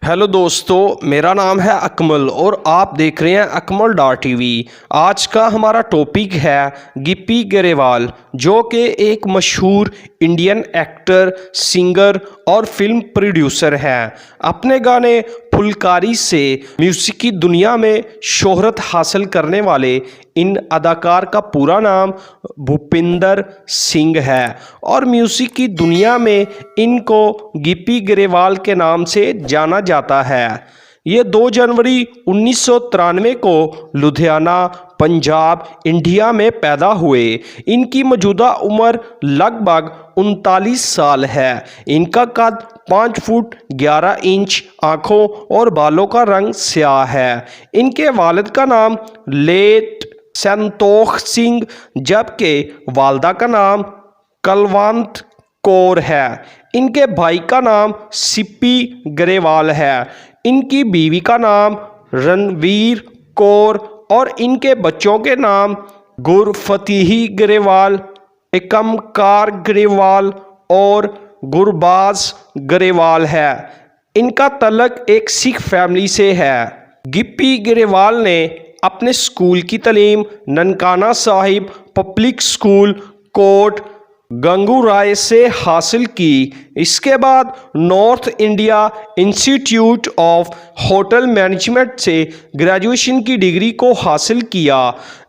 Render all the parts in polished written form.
Hello दोस्तों, मेरा नाम है अकमल और आप देख रहे हैं अकमल डॉट टीवी। आज का हमारा टॉपिक है गिप्पी गरेवाल, जो कि एक मशहूर इंडियन एक्टर, सिंगर और फिल्म प्रोड्यूसर हैं। अपने गाने फुलकारी से म्यूज़िक की दुनिया में शोहरत हासिल करने वाले इन अदाकार का पूरा नाम भूपिंदर सिंह है और म्यूज़िक की दुनिया में इनको गिप्पी गरेवाल के नाम से जाना जाता है। ये 2 जनवरी 1993 को लुधियाना, पंजाब, इंडिया में पैदा हुए। इनकी मौजूदा उम्र लगभग 39 साल है। इनका कद 5 फुट 11 इंच, आँखों और बालों का रंग स्याह है। इनके वालिद का नाम लेट संतोख सिंह जबकि वालदा का नाम कलवंत कौर है। इनके भाई का नाम सिप्पी गरेवाल है। इनकी बीवी का नाम रणवीर कौर और इनके बच्चों के नाम गुरफतीही गरेवाल, एकमकार गरेवाल और गुरबाज गरेवाल है। इनका तल्लक एक सिख फैमिली से है। गिप्पी गरेवाल ने अपने स्कूल की तालीम ननकाना साहिब पब्लिक स्कूल, कोट गंगूराय से हासिल की। इसके बाद north India institute of hotel management से ग्रेजुएशन की डिग्री को हासिल किया।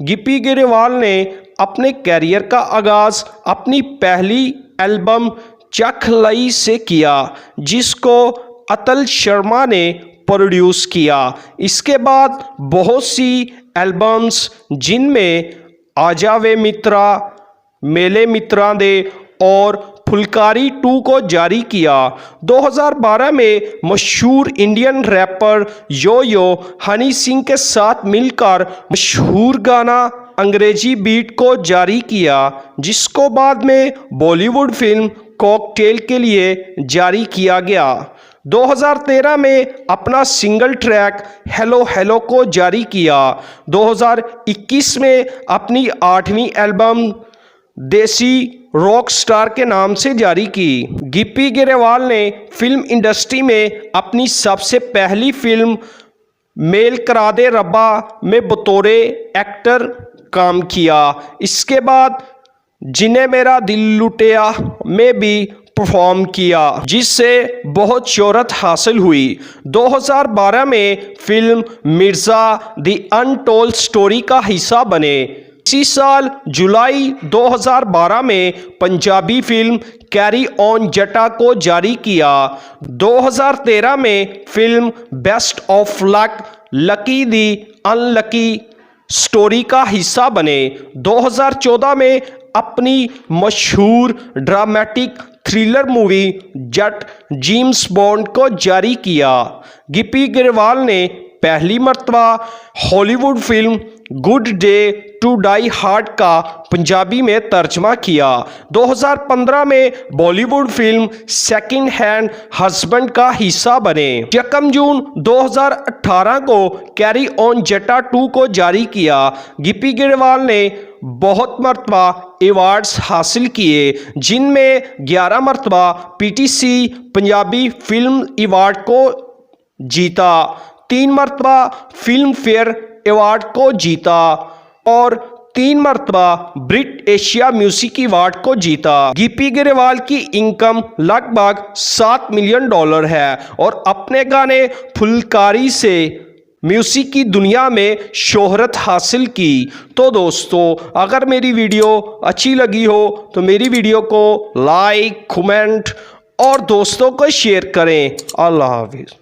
गिप्पी गरेवाल ने अपने कैरियर का आगाज़ अपनी पहली एल्बम चख लई से किया, जिसको अतल शर्मा ने प्रोड्यूस किया। इसके बाद बहुत सी एल्बम्स, जिनमें आजा वे मित्रा, मेले मित्रा दे और फुलकारी 2 को जारी किया। 2012 में मशहूर इंडियन रैपर यो यो हनी सिंह के साथ मिलकर मशहूर गाना अंग्रेजी बीट को जारी किया, जिसको बाद में बॉलीवुड फिल्म कॉकटेल के लिए जारी किया गया। 2013 में अपना सिंगल ट्रैक हेलो हेलो को जारी किया। 2021 में अपनी 8वीं एल्बम देसी रॉक स्टार के नाम से जारी की। गिप्पी गरेवाल ने फिल्म इंडस्ट्री में अपनी सबसे पहली फिल्म मेल करा दे रब्बा में बतौरे एक्टर काम किया। इसके बाद जिन्हें मेरा दिल लुटिया में भी परफॉर्म किया, जिससे बहुत शोहरत हासिल हुई। 2012 में film Mirza the untold story का हिस्सा बने। इसी साल जुलाई 2012 में पंजाबी फिल्म कैरी ऑन जटा को जारी किया। 2013 में film best of luck lucky the unlucky story का हिस्सा बने। 2014 में अपनी मशहूर dramatic thriller movie Jatt James Bond को जारी किया। गिप्पी गरेवाल ने पहली मर्तबा Hollywood film good day to die hard का पंजाबी में तर्जमा किया। 2015 में Bollywood film second hand husband का हिस्सा बने। 1 जून 2018 को कैरी ऑन जटा 2 को जारी किया। गिप्पी गरेवाल ने बहुत मर्तबा अवार्ड्स हासिल किए, जिनमें 11 मर्तबा पीटीसी पंजाबी फिल्म अवार्ड को जीता, 3 मर्तबा फिल्म फेयर अवार्ड को जीता और 3 मर्तबा ब्रिट एशिया म्यूजिक अवार्ड को जीता। गिप्पी गरेवाल की इनकम लगभग $7 मिलियन है और अपने गाने फुलकारी से म्यूज़िक की दुनिया में शोहरत हासिल की। तो दोस्तों, अगर मेरी वीडियो अच्छी लगी हो तो मेरी वीडियो को लाइक, कमेंट और दोस्तों को शेयर करें। अल्लाह हाफिज़।